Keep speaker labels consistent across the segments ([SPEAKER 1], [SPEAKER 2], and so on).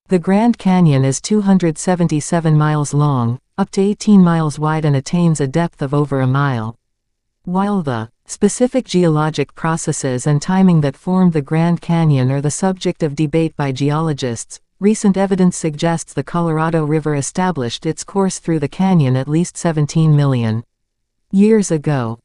[SPEAKER 1] The Grand Canyon is 277 miles long, up to 18 miles wide, and attains a depth of over a mile. While the specific geologic processes and timing that formed the Grand Canyon are the subject of debate by geologists, recent evidence suggests the Colorado River established its course through the canyon at least 17 million years ago.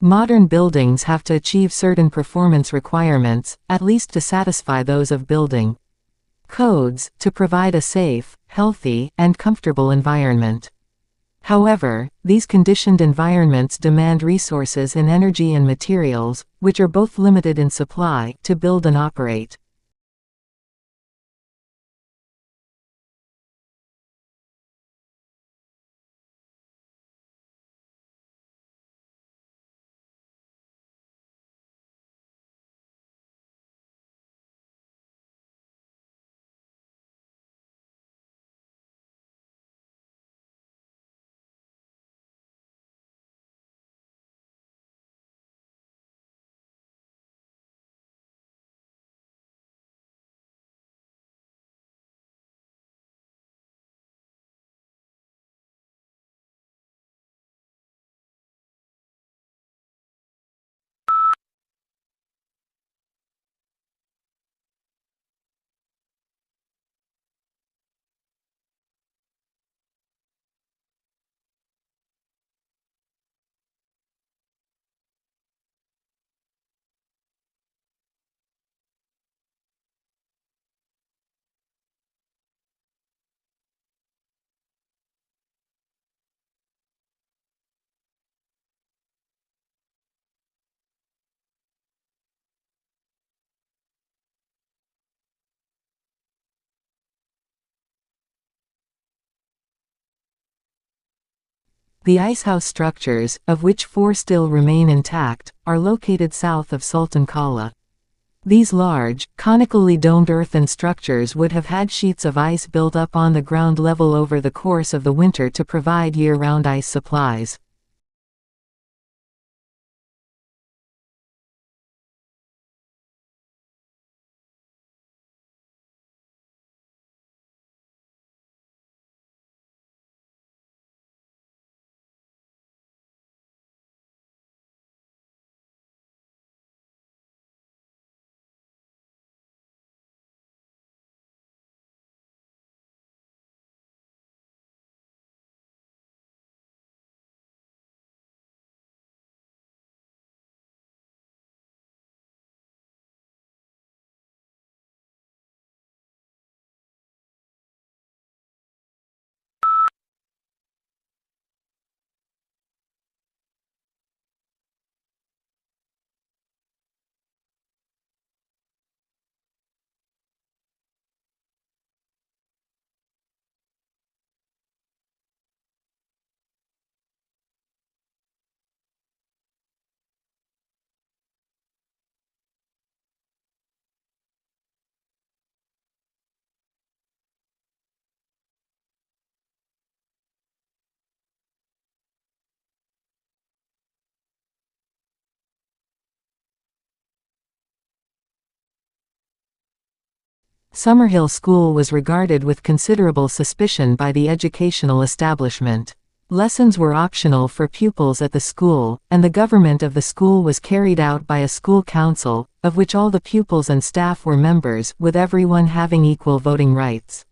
[SPEAKER 1] Modern buildings have to achieve certain performance requirements, at least to satisfy those of building codes, to provide a safe, healthy, and comfortable environment. However, these conditioned environments demand resources in energy and materials, which are both limited in supply, to build and operate. The icehouse structures, of which 4 still remain intact, are located south of Sultan Kala. These large, conically domed earthen structures would have had sheets of ice built up on the ground level over the course of the winter to provide year-round ice supplies. Summerhill School was regarded with considerable suspicion by the educational establishment. Lessons were optional for pupils at the school, and the government of the school was carried out by a school council, of which all the pupils and staff were members, with everyone having equal voting rights.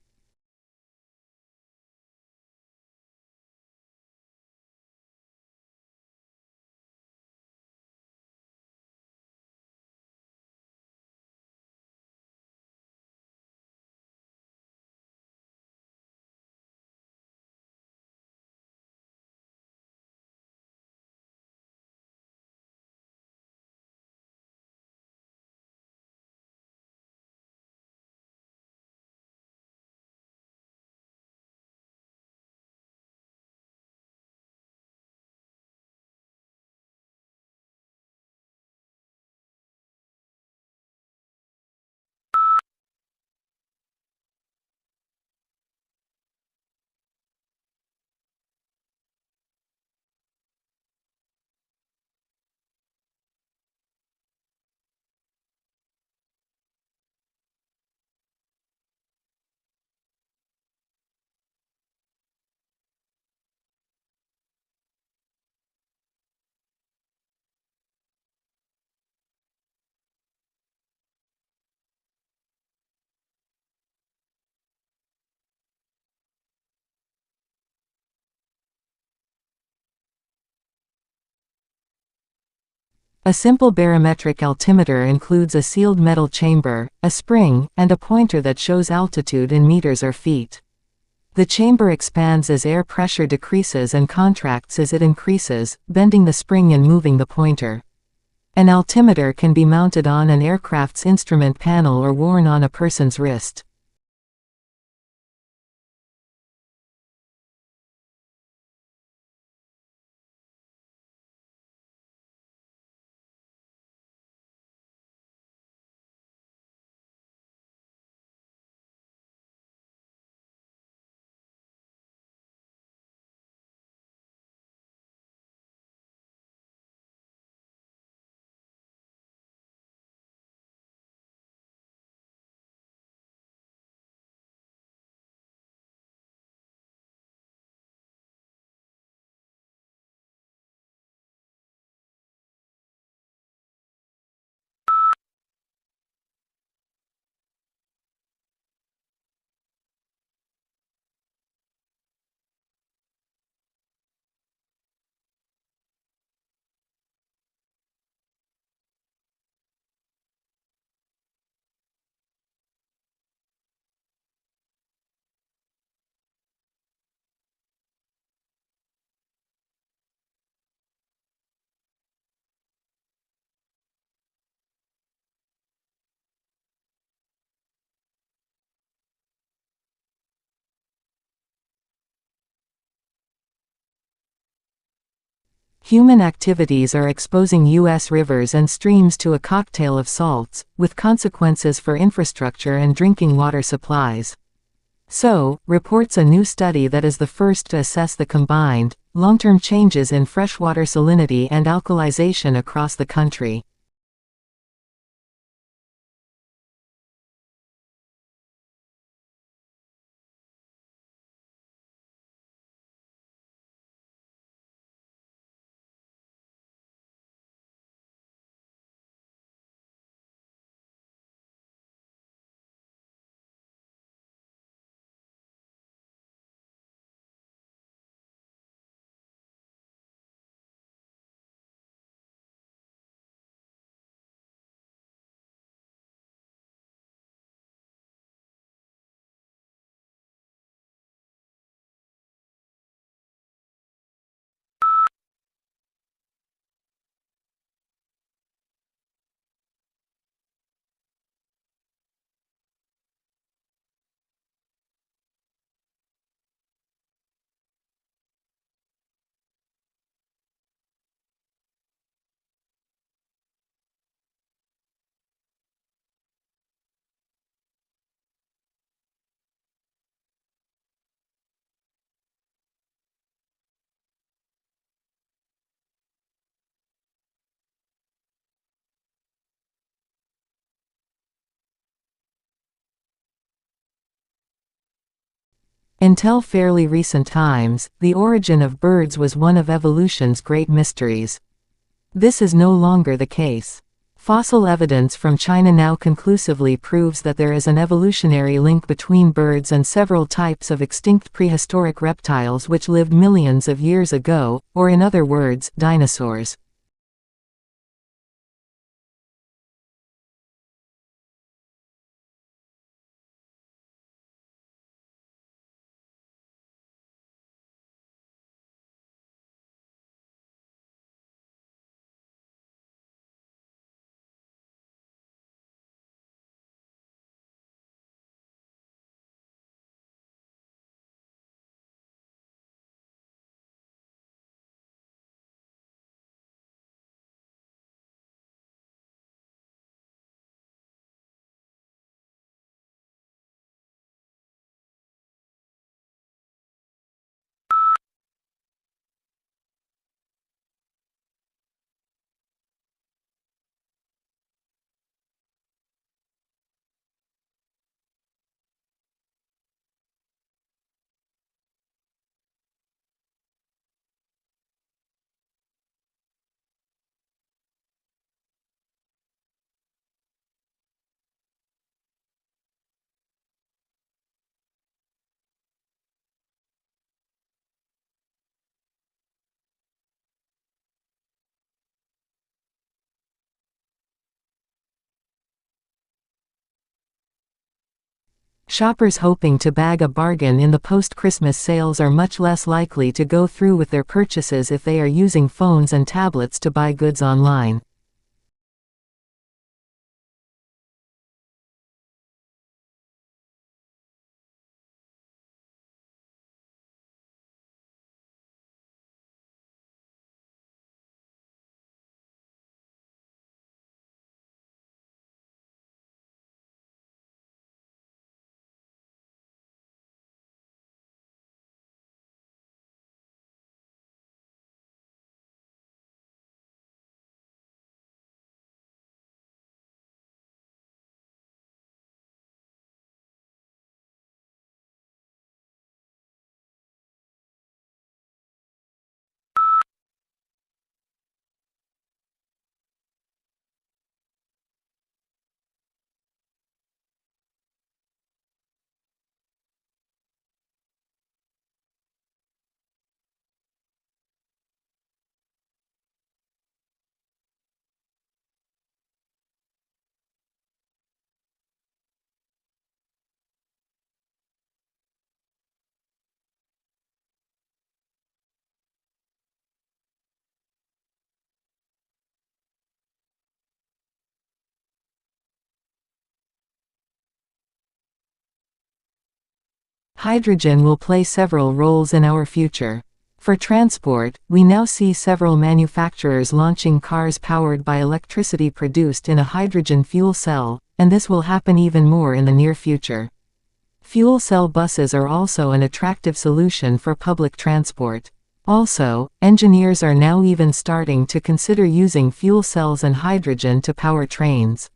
[SPEAKER 1] A simple barometric altimeter includes a sealed metal chamber, a spring, and a pointer that shows altitude in meters or feet. The chamber expands as air pressure decreases and contracts as it increases, bending the spring and moving the pointer. An altimeter can be mounted on an aircraft's instrument panel or worn on a person's wrist. Human activities are exposing U.S. rivers and streams to a cocktail of salts, with consequences for infrastructure and drinking water supplies. So, reports a new study that is the first to assess the combined, long-term changes in freshwater salinity and alkalization across the country. Until fairly recent times, the origin of birds was one of evolution's great mysteries. This is no longer the case. Fossil evidence from China now conclusively proves that there is an evolutionary link between birds and several types of extinct prehistoric reptiles which lived millions of years ago, or in other words, dinosaurs. Shoppers hoping to bag a bargain in the post-Christmas sales are much less likely to go through with their purchases if they are using phones and tablets to buy goods online. Hydrogen will play several roles in our future. For transport, we now see several manufacturers launching cars powered by electricity produced in a hydrogen fuel cell, and this will happen even more in the near future. Fuel cell buses are also an attractive solution for public transport. Also, engineers are now even starting to consider using fuel cells and hydrogen to power trains.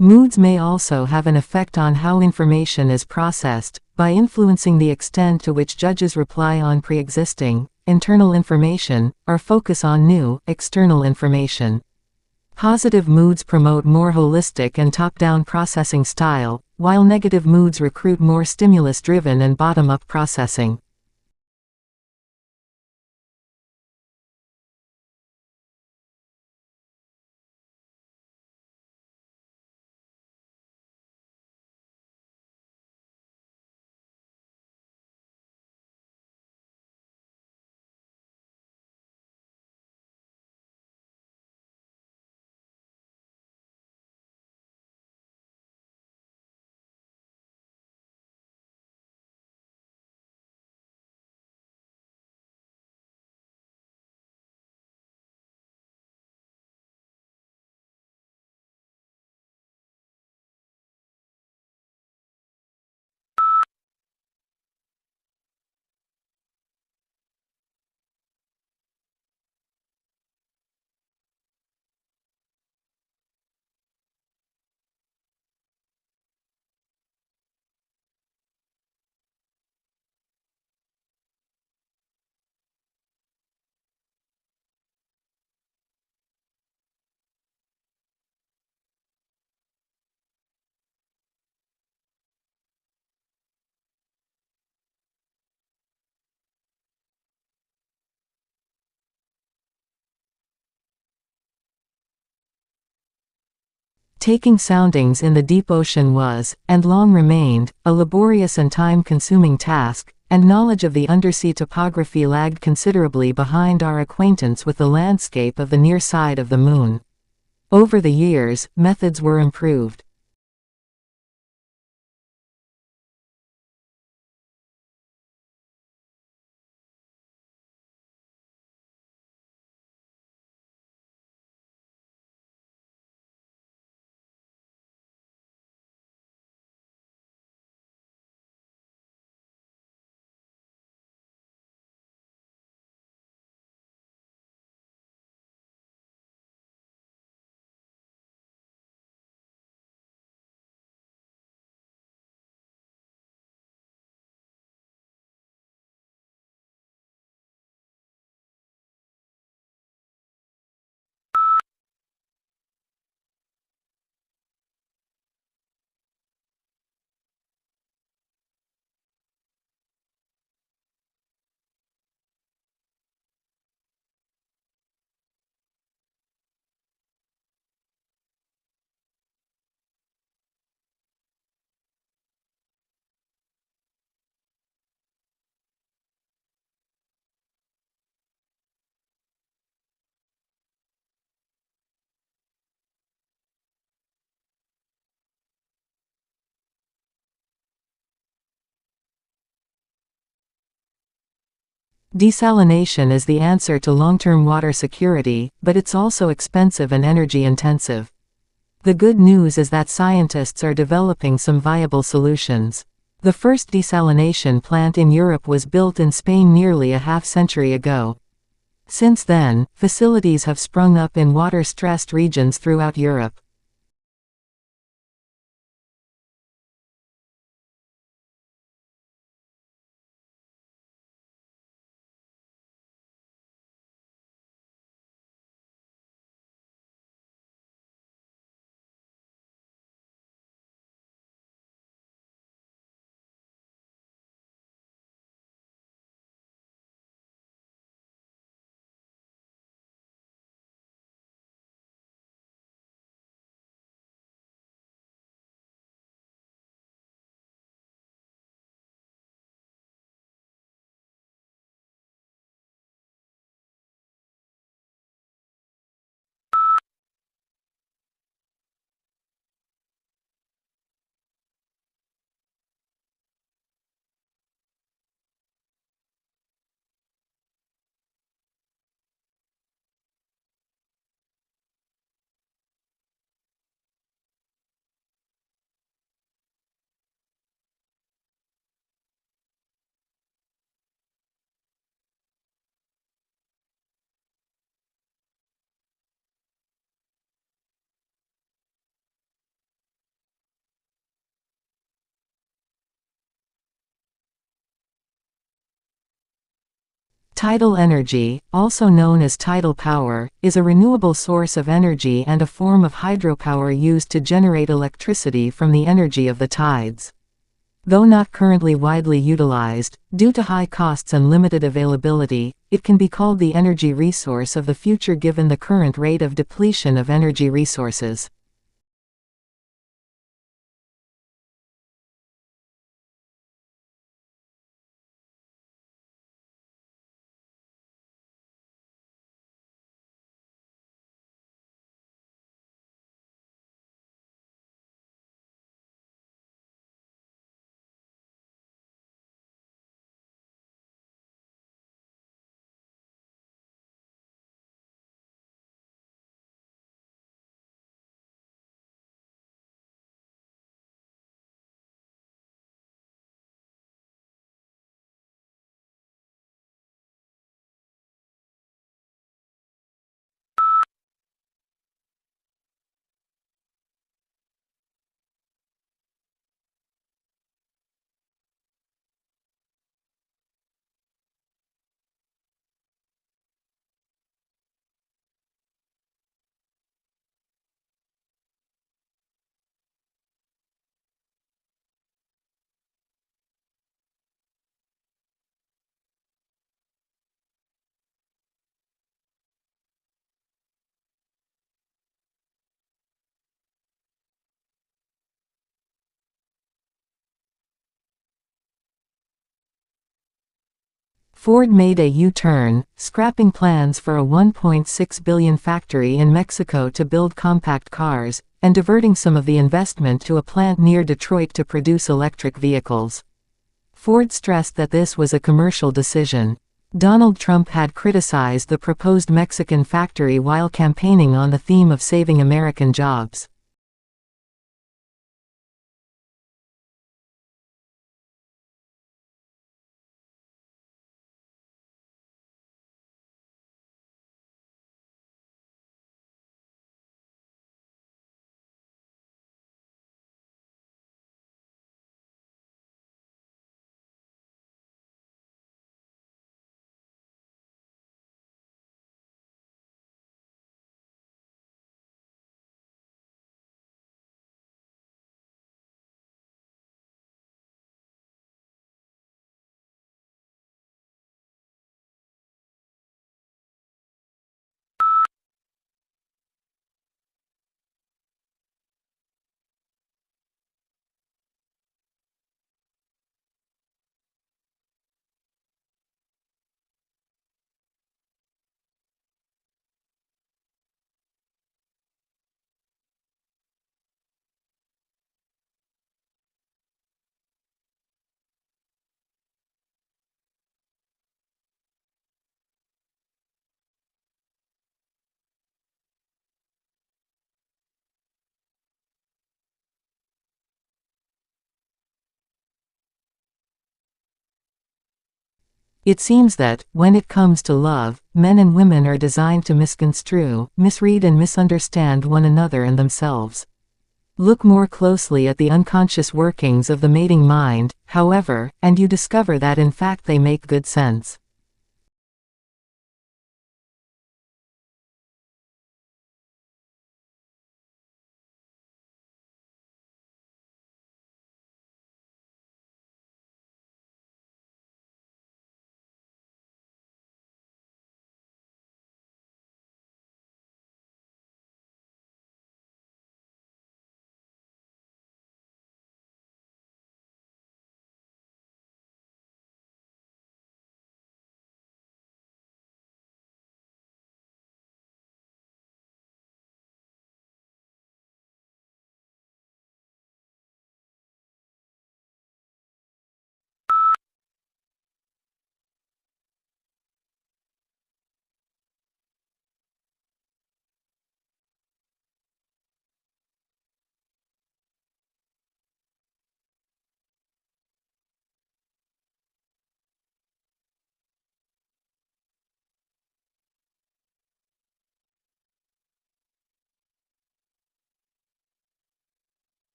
[SPEAKER 1] Moods may also have an effect on how information is processed, by influencing the extent to which judges rely on pre-existing, internal information, or focus on new, external information. Positive moods promote more holistic and top-down processing style, while negative moods recruit more stimulus-driven and bottom-up processing. Taking soundings in the deep ocean was, and long remained, a laborious and time-consuming task, and knowledge of the undersea topography lagged considerably behind our acquaintance with the landscape of the near side of the Moon. Over the years, methods were improved. Desalination is the answer to long-term water security, but it's also expensive and energy-intensive. The good news is that scientists are developing some viable solutions. The first desalination plant in Europe was built in Spain nearly a half-century ago. Since then, facilities have sprung up in water-stressed regions throughout Europe. Tidal energy, also known as tidal power, is a renewable source of energy and a form of hydropower used to generate electricity from the energy of the tides. Though not currently widely utilized, due to high costs and limited availability, it can be called the energy resource of the future given the current rate of depletion of energy resources. Ford made a U-turn, scrapping plans for a $1.6 billion factory in Mexico to build compact cars, and diverting some of the investment to a plant near Detroit to produce electric vehicles. Ford stressed that this was a commercial decision. Donald Trump had criticized the proposed Mexican factory while campaigning on the theme of saving American jobs. It seems that, when it comes to love, men and women are designed to misconstrue, misread and misunderstand one another and themselves. Look more closely at the unconscious workings of the mating mind, however, and you discover that in fact they make good sense.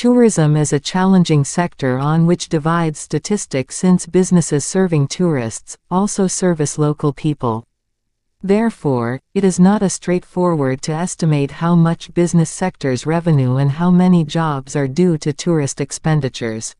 [SPEAKER 1] Tourism is a challenging sector on which divides statistics since businesses serving tourists also service local people. Therefore, it is not as straightforward to estimate how much business sector's revenue and how many jobs are due to tourist expenditures.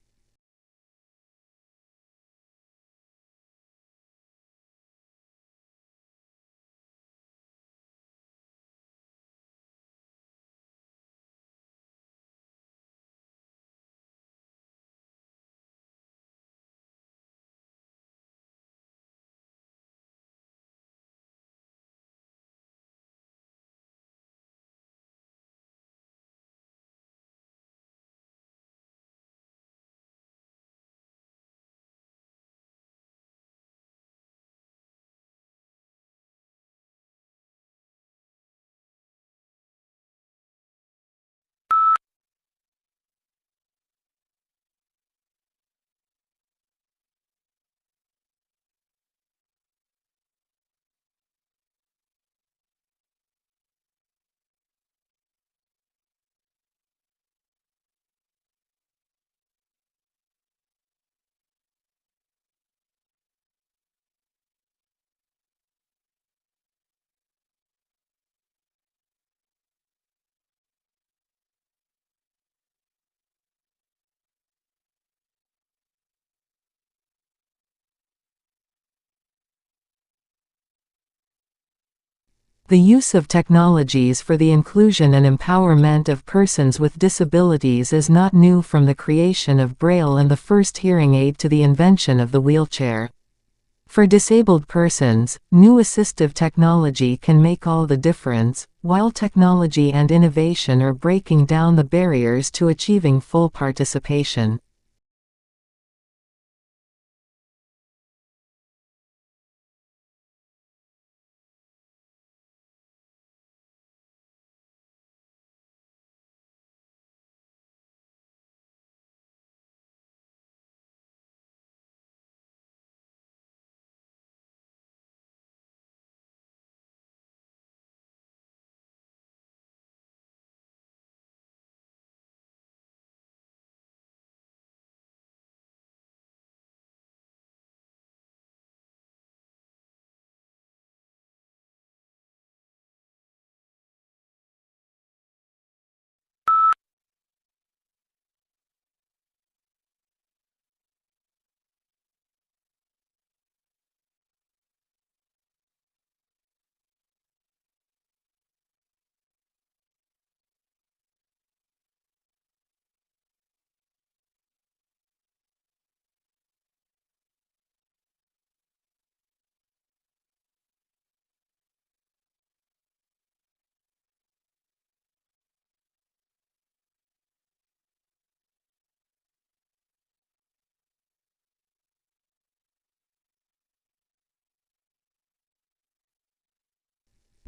[SPEAKER 1] The use of technologies for the inclusion and empowerment of persons with disabilities is not new, from the creation of Braille and the first hearing aid to the invention of the wheelchair. For disabled persons, new assistive technology can make all the difference, while technology and innovation are breaking down the barriers to achieving full participation.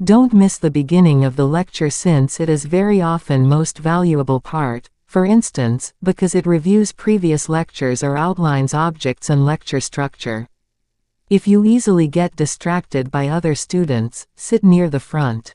[SPEAKER 1] Don't miss the beginning of the lecture since it is very often most valuable part, for instance, because it reviews previous lectures or outlines objects and lecture structure. If you easily get distracted by other students, sit near the front.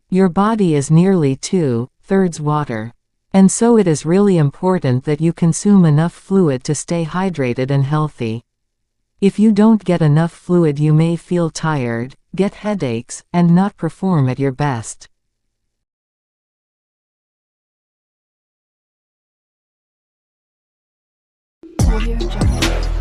[SPEAKER 1] Your body is nearly 2/3 water. And so it is really important that you consume enough fluid to stay hydrated and healthy. If you don't get enough fluid, you may feel tired, get headaches, and not perform at your best.
[SPEAKER 2] Audio Jungle.